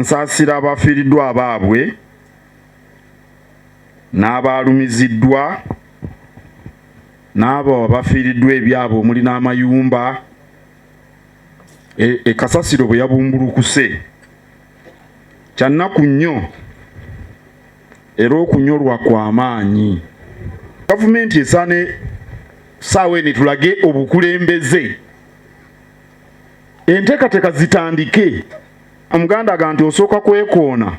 bansaasira abafiiriddwa abaabwe n'abalumiziddwa n'abo abafiiriddwa ebyabwe omuli n'amayumba Kasasiro bwe yabumbulukuse kyannaku nnyo era okunyolwa kw'amaanyi. Gavumenti esaane ssaawa eno tulage obukulembeze, enteekateeka zitandike. Omuganda aga nti osooka kwekoona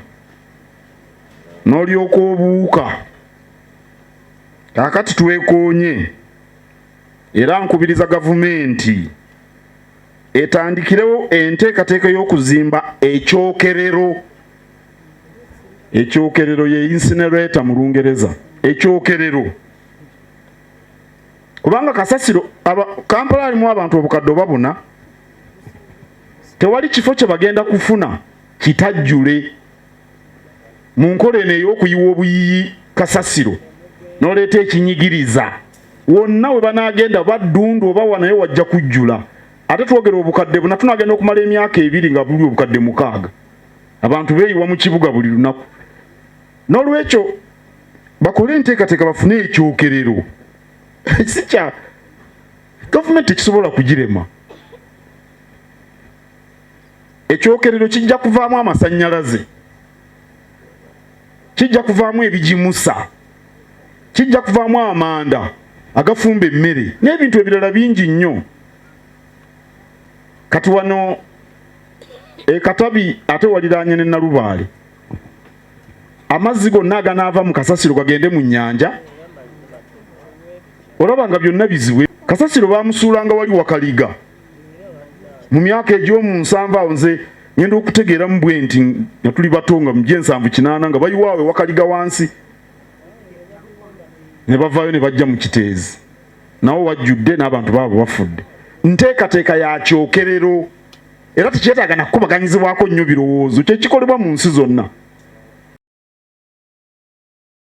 n'olyoka obuuka. Kaakati twekoonye era nkubiriza gavumenti etandikirewo enteekateeka y'okuzimba ekyokerero. Ekyokerero ye incinerator mu Lungereza. Ekyokerero kubanga Kasasiro Kampala alimu abantu obukadde babuna, tewali kifo kye bagenda kufuna kitajjule mu nkola eno ey'okuyiwa obuyiyi Kasasiro n'oleeta ekinyigiriza wonna we banaagenda baddundu oba wanayo wajja kujjula. Ate twogera obukadde buna tunagenda okumala emyaka 2 nga buli obukadde 6 abantu beeyiwa mu kibuga buli lunaku. N'olwekyo bakole enteekateeka bafune ekyokerero. Sikya gavumenti kisobola kugirema. Ekyokerero kijja kuvaamu amasannyalaze, kijja kuvaamu ebijimusa, kijja kuvaamu amanda agafumba emmere n'ebintu ebirala bingi nnyo. Kati wano Katabi ate waliraanye ne Nalubaale, amazzi gonna aganaava mu Kasasiro gagende mu nnyanja, olaba nga byonna biziwe. Kasasiro baamusuulanga wali Wakaliga mu myaka egy'omu 7 nze ngenda okutegeeramu bwe nti nga tuli batonga mu 7-8 nga bayiwaawe Wakaliga wansi ne bavaayo ne bajja mu Kiteezi, nawo wajjudde n'abantu baabo bafudde. Nteekateeka ya kyokerero era tekyetaaga nakubaganyizibwako nnyo birowoozo, kyekikolebwa mu nsi zonna.